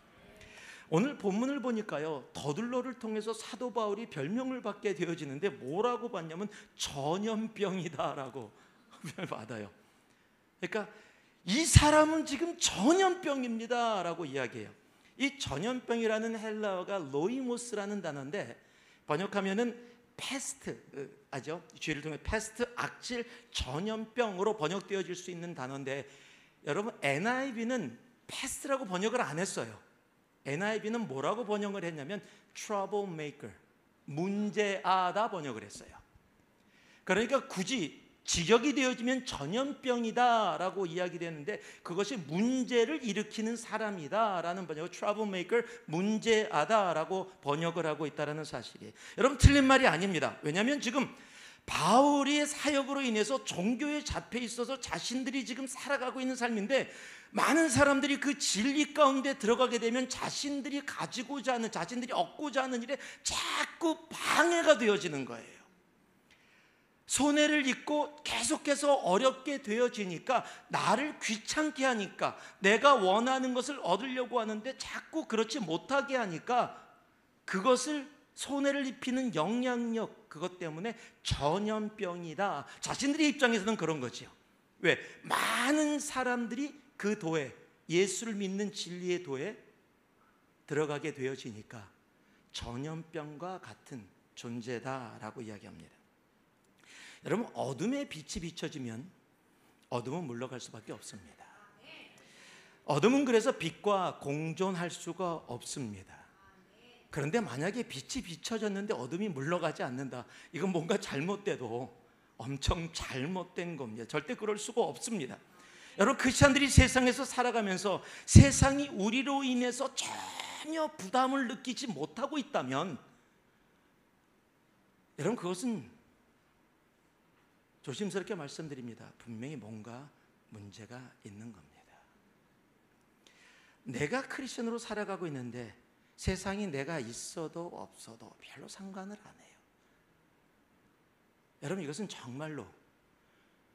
오늘 본문을 보니까요, 더둘러를 통해서 사도 바울이 별명을 받게 되어지는데 뭐라고 받냐면 전염병이다 라고 받아요. 그러니까 이 사람은 지금 전염병입니다 라고 이야기해요. 이 전염병이라는 헬라어가 로이모스라는 단어인데 번역하면은 패스트, 아죠? 죄를 통해 패스트, 악질, 전염병으로 번역되어질 수 있는 단어인데 여러분 NIV는 패스트라고 번역을 안 했어요. NIV는 뭐라고 번역을 했냐면 troublemaker, 문제아다 번역을 했어요. 그러니까 굳이 직역이 되어지면 전염병이다 라고 이야기되는데 그것이 문제를 일으키는 사람이다 라는 번역을 troublemaker, 문제아다 라고 번역을 하고 있다는 사실이에요. 여러분 틀린 말이 아닙니다. 왜냐하면 지금 바울의 사역으로 인해서 종교에 잡혀 있어서 자신들이 지금 살아가고 있는 삶인데 많은 사람들이 그 진리 가운데 들어가게 되면 자신들이 가지고자 하는, 자신들이 얻고자 하는 일에 자꾸 방해가 되어지는 거예요. 손해를 입고 계속해서 어렵게 되어지니까, 나를 귀찮게 하니까, 내가 원하는 것을 얻으려고 하는데 자꾸 그렇지 못하게 하니까 그것을 손해를 입히는 영향력, 그것 때문에 전염병이다. 자신들의 입장에서는 그런 거죠. 왜? 많은 사람들이 그 도에, 예수를 믿는 진리의 도에 들어가게 되어지니까 전염병과 같은 존재다라고 이야기합니다. 여러분, 어둠에 빛이 비춰지면 어둠은 물러갈 수밖에 없습니다. 어둠은 그래서 빛과 공존할 수가 없습니다. 그런데 만약에 빛이 비춰졌는데 어둠이 물러가지 않는다, 이건 뭔가 잘못돼도 엄청 잘못된 겁니다. 절대 그럴 수가 없습니다. 여러분, 크리스찬들이 세상에서 살아가면서 세상이 우리로 인해서 전혀 부담을 느끼지 못하고 있다면 여러분, 그것은 조심스럽게 말씀드립니다. 분명히 뭔가 문제가 있는 겁니다. 내가 크리스천으로 살아가고 있는데 세상이 내가 있어도 없어도 별로 상관을 안 해요. 여러분, 이것은 정말로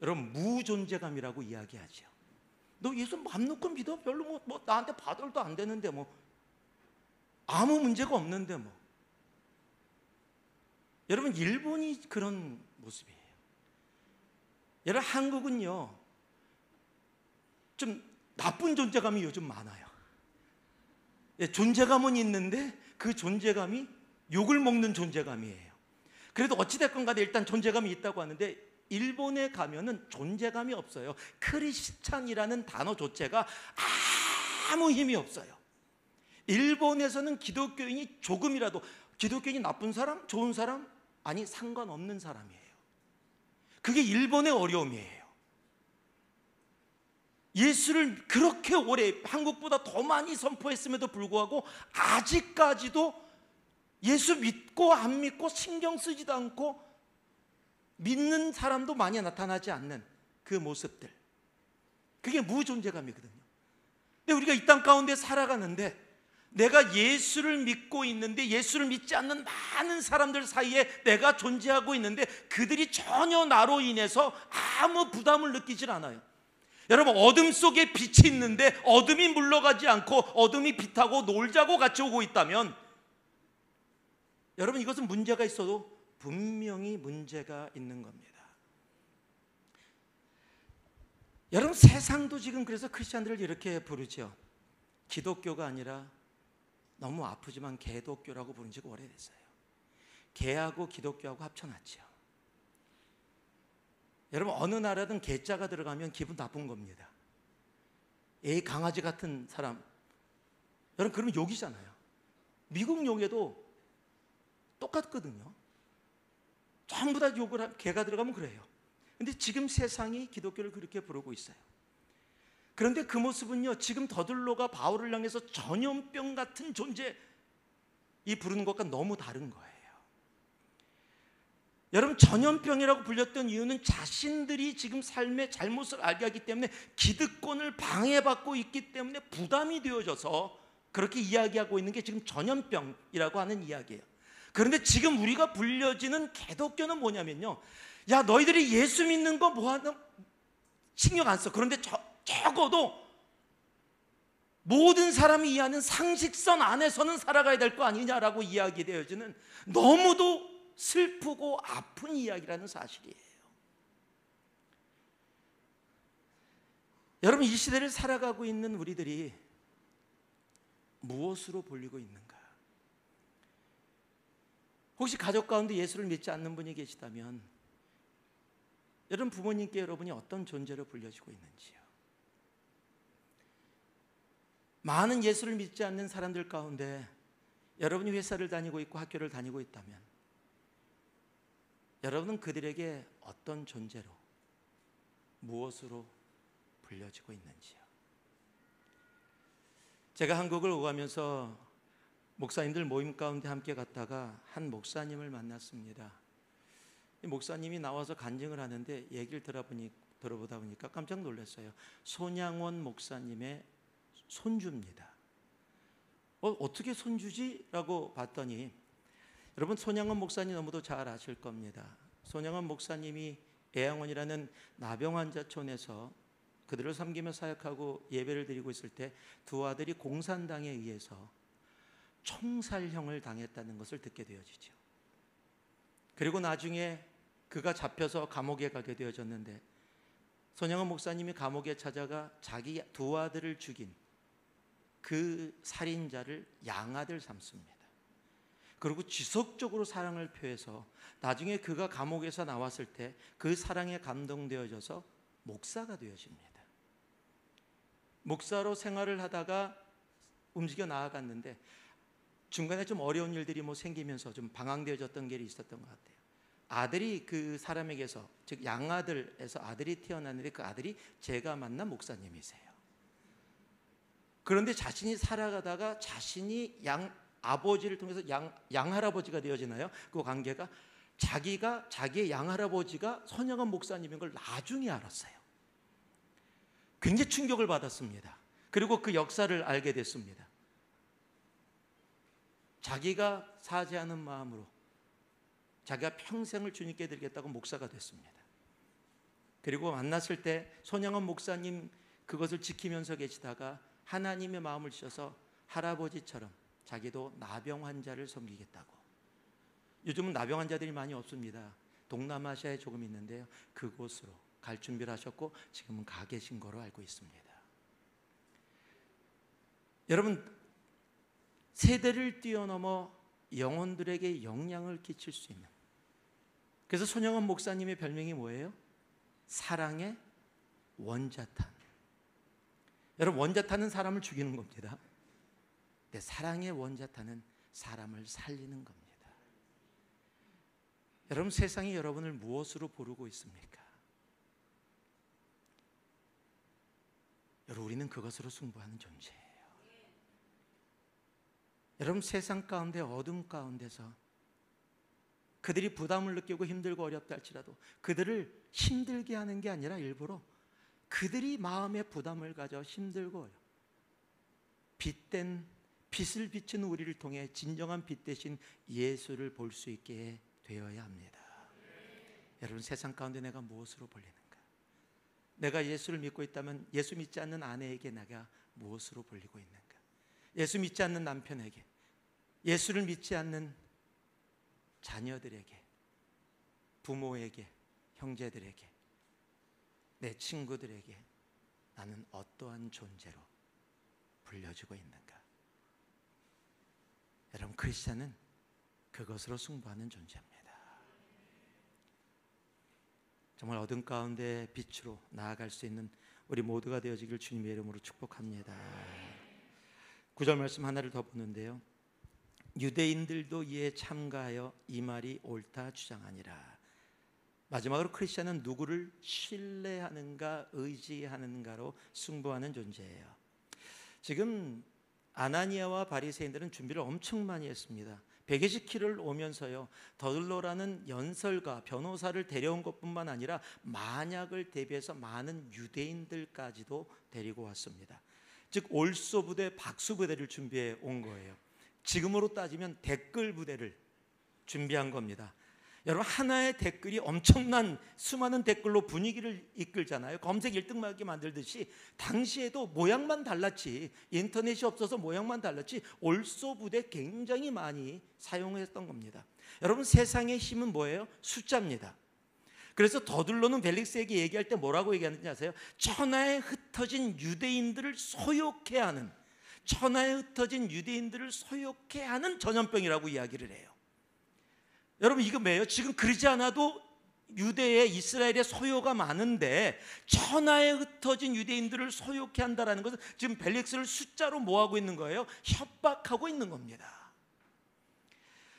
여러분 무존재감이라고 이야기하죠. 너 예수 맘 놓고 믿어? 별로 뭐 나한테 받아도 안 되는데 뭐 아무 문제가 없는데 뭐. 여러분, 일본이 그런 모습이에요. 여러분, 한국은요 좀 나쁜 존재감이 요즘 많아요. 존재감은 있는데 그 존재감이 욕을 먹는 존재감이에요. 그래도 어찌됐건 간에 일단 존재감이 있다고 하는데 일본에 가면은 존재감이 없어요. 크리스찬이라는 단어 자체가 아무 힘이 없어요. 일본에서는 기독교인이 조금이라도, 기독교인이 나쁜 사람, 좋은 사람, 아니 상관없는 사람이에요. 그게 일본의 어려움이에요. 예수를 그렇게 오래, 한국보다 더 많이 선포했음에도 불구하고 아직까지도 예수 믿고 안 믿고 신경 쓰지도 않고 믿는 사람도 많이 나타나지 않는 그 모습들, 그게 무존재감이거든요. 근데 우리가 이 땅 가운데 살아가는데 내가 예수를 믿고 있는데 예수를 믿지 않는 많은 사람들 사이에 내가 존재하고 있는데 그들이 전혀 나로 인해서 아무 부담을 느끼질 않아요. 여러분, 어둠 속에 빛이 있는데 어둠이 물러가지 않고 어둠이 빛하고 놀자고 같이 오고 있다면, 여러분, 이것은 문제가 있어도 분명히 문제가 있는 겁니다. 여러분, 세상도 지금 그래서 크리스찬들을 이렇게 부르죠. 기독교가 아니라, 너무 아프지만 개독교라고 부른 지가 오래됐어요. 개하고 기독교하고 합쳐놨죠. 여러분, 어느 나라든 개자가 들어가면 기분 나쁜 겁니다. 애 강아지 같은 사람, 여러분, 그러면 욕이잖아요. 미국 욕에도 똑같거든요. 전부 다 욕을, 개가 들어가면 그래요. 근데 지금 세상이 기독교를 그렇게 부르고 있어요. 그런데 그 모습은요, 지금 더들로가 바울을 향해서 전염병 같은 존재, 이 부르는 것과 너무 다른 거예요. 여러분, 전염병이라고 불렸던 이유는 자신들이 지금 삶의 잘못을 알게 하기 때문에, 기득권을 방해받고 있기 때문에 부담이 되어져서 그렇게 이야기하고 있는 게 지금 전염병이라고 하는 이야기예요. 그런데 지금 우리가 불려지는 개독교는 뭐냐면요, 야, 너희들이 예수 믿는 거 뭐하나 신경 안 써. 그런데 적어도 모든 사람이 이해하는 상식선 안에서는 살아가야 될 거 아니냐라고 이야기되어지는 너무도 슬프고 아픈 이야기라는 사실이에요. 여러분, 이 시대를 살아가고 있는 우리들이 무엇으로 불리고 있는가? 혹시 가족 가운데 예수를 믿지 않는 분이 계시다면, 여러분, 부모님께 여러분이 어떤 존재로 불려지고 있는지요? 많은 예수를 믿지 않는 사람들 가운데 여러분이 회사를 다니고 있고 학교를 다니고 있다면, 여러분은 그들에게 어떤 존재로, 무엇으로 불려지고 있는지요? 제가 한국을 오가면서 목사님들 모임 가운데 함께 갔다가 한 목사님을 만났습니다. 이 목사님이 나와서 간증을 하는데 얘기를 들어보다 보니까 깜짝 놀랐어요. 손양원 목사님의 손주입니다. 어떻게 손주지? 라고 봤더니, 여러분, 손양원 목사님 너무도 잘 아실 겁니다. 손양원 목사님이 애양원이라는 나병환자촌에서 그들을 섬기며 사역하고 예배를 드리고 있을 때 두 아들이 공산당에 의해서 총살형을 당했다는 것을 듣게 되어지죠. 그리고 나중에 그가 잡혀서 감옥에 가게 되어졌는데, 손양원 목사님이 감옥에 찾아가 자기 두 아들을 죽인 그 살인자를 양아들 삼습니다. 그리고 지속적으로 사랑을 표해서 나중에 그가 감옥에서 나왔을 때 그 사랑에 감동되어져서 목사가 되어집니다. 목사로 생활을 하다가 움직여 나아갔는데 중간에 좀 어려운 일들이 생기면서 좀 방황되어졌던 게 있었던 것 같아요. 아들이 그 사람에게서, 즉 양아들에서 아들이 태어났는데 그 아들이 제가 만난 목사님이세요. 그런데 자신이 살아가다가 자신이 아버지를 통해서 양할아버지가 되어지나요? 그 관계가 자기의 양할아버지가 손양원 목사님인 걸 나중에 알았어요. 굉장히 충격을 받았습니다. 그리고 그 역사를 알게 됐습니다. 자기가 사죄하는 마음으로 자기가 평생을 주님께 드리겠다고 목사가 됐습니다. 그리고 만났을 때 손양원 목사님 그것을 지키면서 계시다가 하나님의 마음을 주셔서 할아버지처럼 자기도 나병 환자를 섬기겠다고. 요즘은 나병 환자들이 많이 없습니다. 동남아시아에 조금 있는데요, 그곳으로 갈 준비를 하셨고 지금은 가 계신 거로 알고 있습니다. 여러분, 세대를 뛰어넘어 영혼들에게 영향을 끼칠 수 있는, 그래서 손양원 목사님의 별명이 뭐예요? 사랑의 원자탄. 여러분, 원자탄은 사람을 죽이는 겁니다. 사랑의 원자탄은 사람을 살리는 겁니다. 여러분, 세상이 여러분을 무엇으로 부르고 있습니까? 여러분, 우리는 그것으로 승부하는 존재예요. 여러분, 세상 가운데 어둠 가운데서 그들이 부담을 느끼고 힘들고 어렵다 할지라도 그들을 힘들게 하는 게 아니라 일부러 그들이 마음의 부담을 가져 힘들고 빛을 비춘 우리를 통해 진정한 빛 대신 예수를 볼 수 있게 되어야 합니다. 여러분, 세상 가운데 내가 무엇으로 불리는가? 내가 예수를 믿고 있다면 예수 믿지 않는 아내에게 내가 무엇으로 불리고 있는가? 예수 믿지 않는 남편에게, 예수를 믿지 않는 자녀들에게, 부모에게, 형제들에게, 내 친구들에게 나는 어떠한 존재로 불려지고 있는가? 여러분, 크리스찬은 그것으로 승부하는 존재입니다. 정말 어둠 가운데 빛으로 나아갈 수 있는 우리 모두가 되어지길 주님의 이름으로 축복합니다. 9절 말씀 하나를 더 보는데요, 유대인들도 이에 참가하여 이 말이 옳다 주장하니라. 마지막으로 크리스찬은 누구를 신뢰하는가 의지하는가로 승부하는 존재예요. 지금 아나니아와 바리새인들은 준비를 엄청 많이 했습니다. 베개시키를 오면서요, 더들로라는 연설가 변호사를 데려온 것뿐만 아니라 만약을 대비해서 많은 유대인들까지도 데리고 왔습니다. 즉 올소 부대, 박수 부대를 준비해 온 거예요. 지금으로 따지면 댓글 부대를 준비한 겁니다. 여러분, 하나의 댓글이 엄청난 수많은 댓글로 분위기를 이끌잖아요. 검색 1등하게 만들듯이 당시에도 모양만 달랐지, 인터넷이 없어서 모양만 달랐지 올소 부대 굉장히 많이 사용했던 겁니다. 여러분, 세상의 힘은 뭐예요? 숫자입니다. 그래서 더들로는 벨릭스에게 얘기할 때 뭐라고 얘기하는지 아세요? 천하에 흩어진 유대인들을 소욕해 하는, 천하에 흩어진 유대인들을 소욕해 하는 전염병이라고 이야기를 해요. 여러분, 이거 뭐예요? 지금 그러지 않아도 유대에 이스라엘에 소요가 많은데 천하에 흩어진 유대인들을 소욕해 한다는 것은 지금 벨릭스를 숫자로 뭐하고 있는 거예요? 협박하고 있는 겁니다.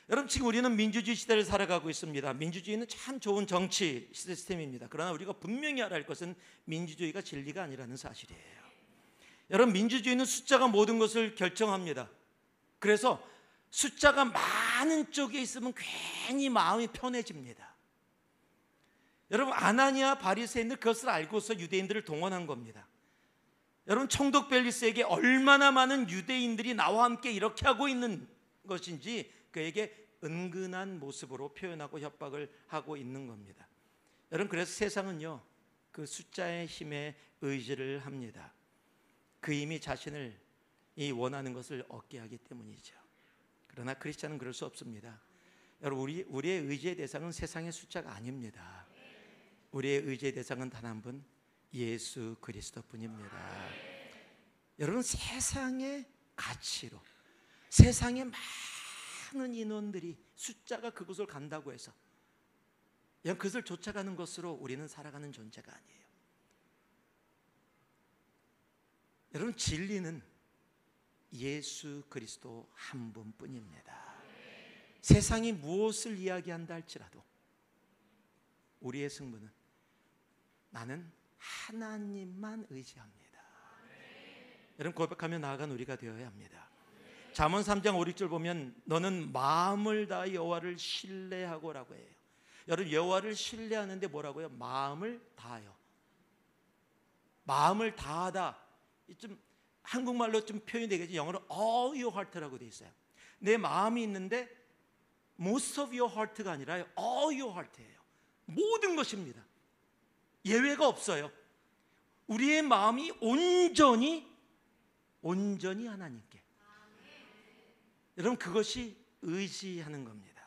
여러분, 지금 우리는 민주주의 시대를 살아가고 있습니다. 민주주의는 참 좋은 정치 시스템입니다. 그러나 우리가 분명히 알아야 할 것은 민주주의가 진리가 아니라는 사실이에요. 여러분, 민주주의는 숫자가 모든 것을 결정합니다. 그래서 숫자가 많은 쪽에 있으면 괜히 마음이 편해집니다. 여러분, 아나니아 바리새인들 그것을 알고서 유대인들을 동원한 겁니다. 여러분, 총독 벨리스에게 얼마나 많은 유대인들이 나와 함께 이렇게 하고 있는 것인지 그에게 은근한 모습으로 표현하고 협박을 하고 있는 겁니다. 여러분, 그래서 세상은요, 그 숫자의 힘에 의지를 합니다. 그 힘이 자신을 원하는 것을 얻게 하기 때문이죠. 그러나 크리스찬은 그럴 수 없습니다. 여러분, 우리의 의지의 대상은 세상의 숫자가 아닙니다. 우리의 의지의 대상은 단 한 분, 예수 그리스도뿐입니다. 여러분, 세상의 가치로 세상의 많은 인원들이 숫자가 그곳을 간다고 해서 그냥 그것을 쫓아가는 것으로 우리는 살아가는 존재가 아니에요. 여러분, 진리는 예수 그리스도 한 분뿐입니다. 세상이 무엇을 이야기한다 할지라도 우리의 승부는 나는 하나님만 의지합니다. 여러분, 고백하며 나아간 우리가 되어야 합니다. 잠언 3장 5, 6절 보면 너는 마음을 다해 여호와를 신뢰하고라고 해요. 여러분, 여호와를 신뢰하는데 뭐라고요? 마음을 다하여. 마음을 다하다, 좀 한국말로 좀 표현이 되겠지. 영어로 all your heart라고 되어 있어요. 내 마음이 있는데 most of your heart가 아니라 all your heart예요. 모든 것입니다. 예외가 없어요. 우리의 마음이 온전히 하나님께. 여러분, 그것이 의지하는 겁니다.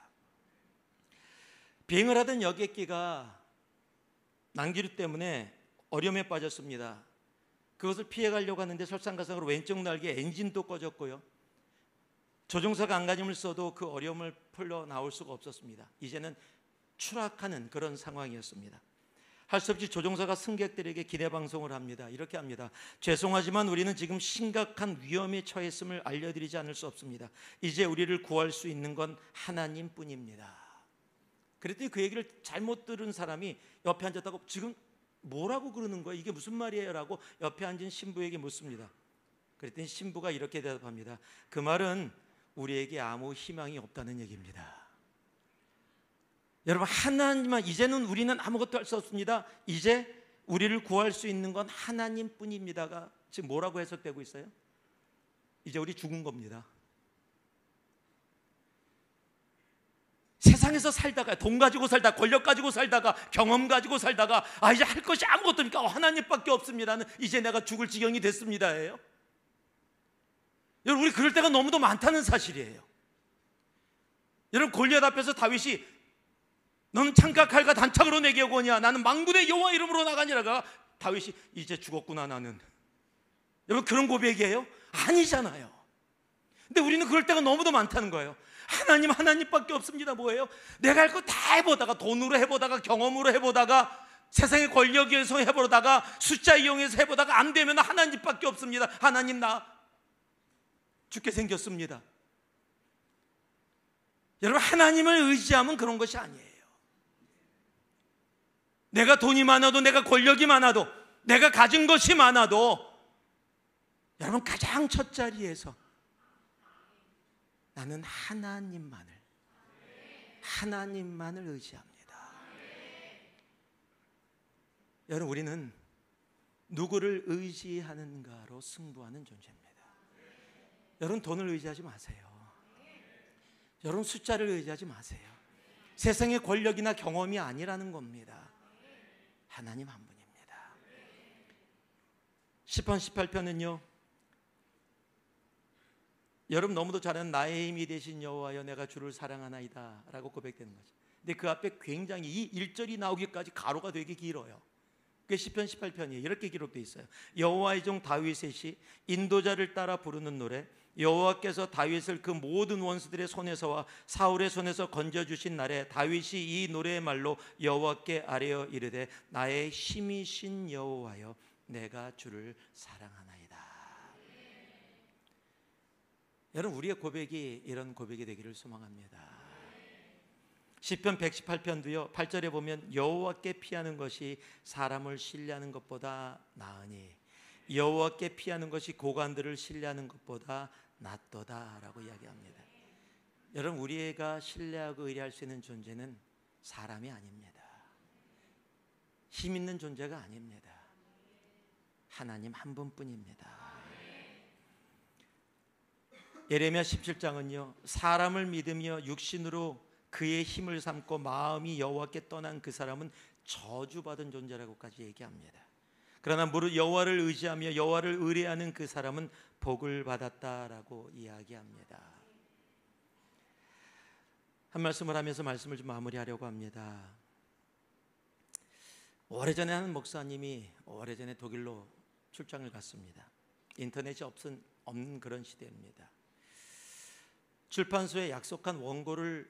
비행을 하던 여객기가 난기류 때문에 어려움에 빠졌습니다. 그것을 피해가려고 하는데 설상가상으로 왼쪽 날개 엔진도 꺼졌고요, 조종사가 안간힘을 써도 그 어려움을 풀려 나올 수가 없었습니다. 이제는 추락하는 그런 상황이었습니다. 할 수 없이 조종사가 승객들에게 기대 방송을 합니다. 이렇게 합니다. 죄송하지만 우리는 지금 심각한 위험에 처했음을 알려드리지 않을 수 없습니다. 이제 우리를 구할 수 있는 건 하나님뿐입니다. 그랬더니 그 얘기를 잘못 들은 사람이 옆에 앉았다고 지금 뭐라고 그러는 거야? 이게 무슨 말이에요? 라고 옆에 앉은 신부에게 묻습니다. 그랬더니 신부가 이렇게 대답합니다. 그 말은 우리에게 아무 희망이 없다는 얘기입니다. 여러분, 하나님만, 이제는 우리는 아무것도 할 수 없습니다. 이제 우리를 구할 수 있는 건 하나님뿐입니다가 지금 뭐라고 해석되고 있어요? 이제 우리 죽은 겁니다. 세상에서 살다가, 돈 가지고 살다가, 권력 가지고 살다가, 경험 가지고 살다가, 이제 할 것이 아무것도 없으니까 하나님밖에 없습니다는 이제 내가 죽을 지경이 됐습니다예요. 여러분, 우리 그럴 때가 너무도 많다는 사실이에요. 여러분, 골리앗 앞에서 다윗이 너는 창과 칼과 단창으로 내게 오거냐, 나는 만군의 여호와 이름으로 나가니라가 다윗이 이제 죽었구나 나는. 여러분, 그런 고백이에요? 아니잖아요. 근데 우리는 그럴 때가 너무도 많다는 거예요. 하나님밖에 없습니다. 뭐예요? 내가 할 거 다 해보다가, 돈으로 해보다가, 경험으로 해보다가, 세상의 권력에서 해보다가, 숫자 이용해서 해보다가 안 되면 하나님밖에 없습니다. 하나님, 나 죽게 생겼습니다. 여러분, 하나님을 의지하면 그런 것이 아니에요. 내가 돈이 많아도, 내가 권력이 많아도, 내가 가진 것이 많아도, 여러분, 가장 첫 자리에서 나는 하나님만을 의지합니다. 여러분, 우리는 누구를 의지하는가로 승부하는 존재입니다. 여러분, 돈을 의지하지 마세요. 여러분, 숫자를 의지하지 마세요. 세상의 권력이나 경험이 아니라는 겁니다. 하나님 한 분입니다. 시편 18편은요, 여러분 너무도 잘 아는 나의 힘이 되신 여호와여 내가 주를 사랑하나이다 라고 고백되는 거죠. 근데 그 앞에 굉장히 이 1절이 나오기까지 가로가 되게 길어요. 그게 시편 18편이에요. 이렇게 기록되어 있어요. 여호와의 종 다윗의 인도자를 따라 부르는 노래. 여호와께서 다윗을 그 모든 원수들의 손에서와 사울의 손에서 건져주신 날에 다윗이 이 노래의 말로 여호와께 아뢰어 이르되 나의 힘이신 여호와여 내가 주를 사랑하나이다. 여러분, 우리의 고백이 이런 고백이 되기를 소망합니다. 시편 118편도요 8절에 보면 여호와께 피하는 것이 사람을 신뢰하는 것보다 나으니 여호와께 피하는 것이 고관들을 신뢰하는 것보다 낫도다라고 이야기합니다. 여러분, 우리가 신뢰하고 의뢰할 수 있는 존재는 사람이 아닙니다. 힘 있는 존재가 아닙니다. 하나님 한 분뿐입니다. 예레미야 17장은요 사람을 믿으며 육신으로 그의 힘을 삼고 마음이 여호와께 떠난 그 사람은 저주받은 존재라고까지 얘기합니다. 그러나 무릇 여호와를 의지하며 여호와를 의뢰하는 그 사람은 복을 받았다라고 이야기합니다. 한 말씀을 하면서 말씀을 좀 마무리하려고 합니다. 오래전에 한 목사님이 오래전에 독일로 출장을 갔습니다. 인터넷이 없는 그런 시대입니다. 출판소에 약속한 원고를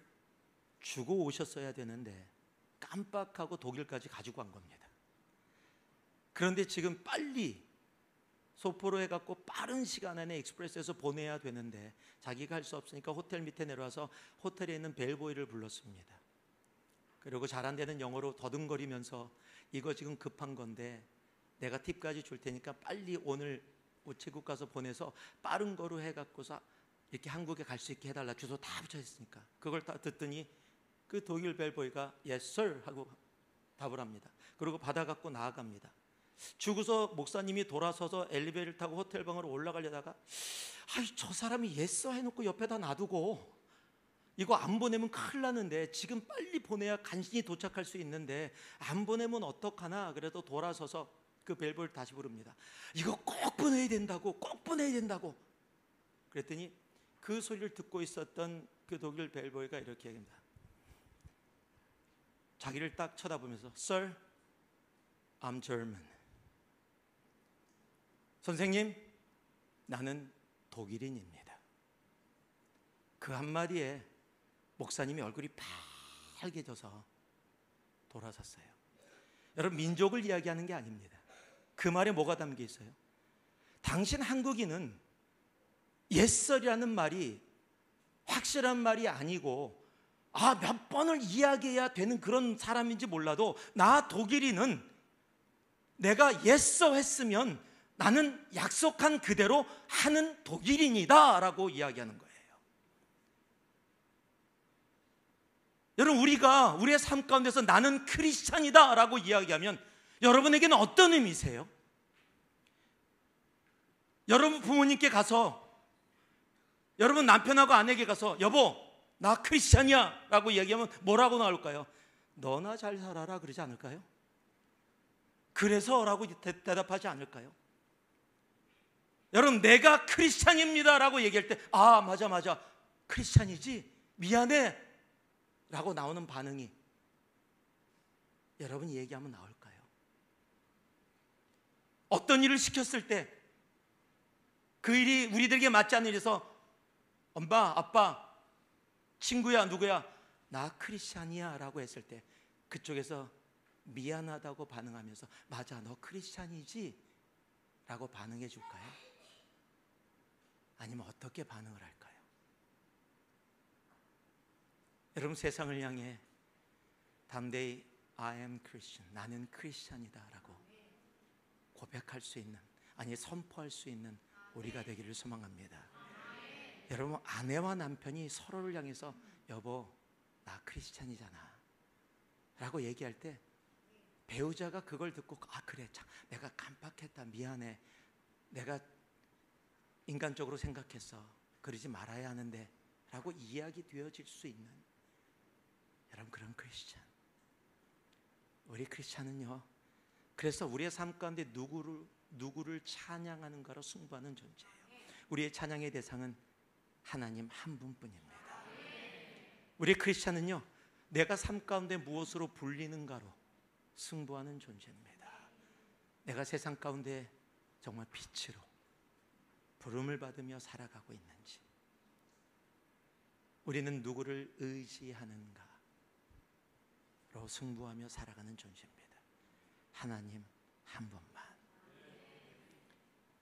주고 오셨어야 되는데 깜빡하고 독일까지 가지고 간 겁니다. 그런데 지금 빨리 소포로 해갖고 빠른 시간 안에 익스프레스에서 보내야 되는데 자기가 할 수 없으니까 호텔 밑에 내려와서 호텔에 있는 벨보이를 불렀습니다. 그리고 잘 안 되는 영어로 더듬거리면서 이거 지금 급한 건데 내가 팁까지 줄 테니까 빨리 오늘 우체국 가서 보내서 빠른 거로 해갖고서 이렇게 한국에 갈 수 있게 해달라. 주소 다 붙여있으니까. 그걸 다 듣더니 그 독일 벨보이가 Yes sir 하고 답을 합니다. 그리고 받아갖고 나아갑니다. 주고서 목사님이 돌아서서 엘리베이터를 타고 호텔 방으로 올라가려다가 저 사람이 Yes sir 해놓고 옆에다 놔두고 이거 안 보내면 큰일 나는데 지금 빨리 보내야 간신히 도착할 수 있는데 안 보내면 어떡하나. 그래도 돌아서서 그 벨보이를 다시 부릅니다. 이거 꼭 보내야 된다고, 꼭 보내야 된다고. 그랬더니 그 소리를 듣고 있었던 그 독일 벨보이가 이렇게 얘기합니다. 자기를 딱 쳐다보면서 Sir, I'm German. 선생님, 나는 독일인입니다. 그 한마디에 목사님이 얼굴이 빨개져서 돌아섰어요. 여러분, 민족을 이야기하는 게 아닙니다. 그 말에 뭐가 담겨 있어요? 당신 한국인은 옛설이라는 말이 확실한 말이 아니고 몇 번을 이야기해야 되는 그런 사람인지 몰라도 나 독일인은 내가 예서 했으면 나는 약속한 그대로 하는 독일인이다 라고 이야기하는 거예요. 여러분, 우리가 우리의 삶 가운데서 나는 크리스찬이다 라고 이야기하면 여러분에게는 어떤 의미세요? 여러분 부모님께 가서, 여러분 남편하고 아내에게 가서 여보 나 크리스찬이야 라고 이야기하면 뭐라고 나올까요? 너나 잘 살아라 그러지 않을까요? 그래서 라고 대답하지 않을까요? 여러분, 내가 크리스찬입니다 라고 얘기할 때 맞아 크리스찬이지 미안해 라고 나오는 반응이 여러분이 얘기하면 나올까요? 어떤 일을 시켰을 때 그 일이 우리들에게 맞지 않는 일에서 엄마, 아빠, 친구야, 누구야, 나 크리스찬이야 라고 했을 때 그쪽에서 미안하다고 반응하면서 맞아, 너 크리스찬이지? 라고 반응해 줄까요? 아니면 어떻게 반응을 할까요? 여러분, 세상을 향해 담대히 I am Christian, 나는 크리스찬이다 라고 고백할 수 있는, 아니 선포할 수 있는 우리가 되기를 소망합니다. 여러분, 아내와 남편이 서로를 향해서 여보 나 크리스찬이잖아 라고 얘기할 때 배우자가 그걸 듣고 그래 참 내가 깜빡했다, 미안해, 내가 인간적으로 생각했어, 그러지 말아야 하는데 라고 이야기 되어질 수 있는 여러분, 그런 크리스찬. 우리 크리스찬은요, 그래서 우리의 삶 가운데 누구를 찬양하는가로 승부하는 존재예요. 우리의 찬양의 대상은 하나님 한 분뿐입니다. 우리 크리스찬은요, 내가 삶 가운데 무엇으로 불리는가로 승부하는 존재입니다. 내가 세상 가운데 정말 빛으로 부름을 받으며 살아가고 있는지, 우리는 누구를 의지하는가로 승부하며 살아가는 존재입니다. 하나님 한 분만.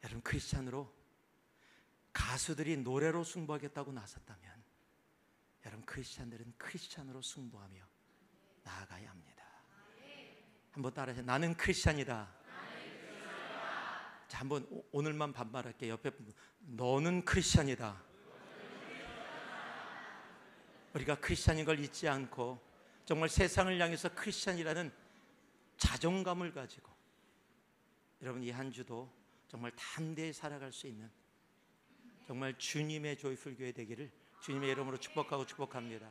여러분, 크리스찬으로 가수들이 노래로 승부하겠다고 나섰다면 여러분, 크리스찬들은 크리스찬으로 승부하며 나아가야 합니다. 한번 따라하세요. 나는 크리스찬이다. 자, 한번 오늘만 반말할게요. 옆에 분, 너는 크리스찬이다. 우리가 크리스찬인 걸 잊지 않고 정말 세상을 향해서 크리스찬이라는 자존감을 가지고 여러분, 이 한 주도 정말 담대히 살아갈 수 있는 정말 주님의 조이풀 교회 되기를 주님의 이름으로 축복하고 축복합니다.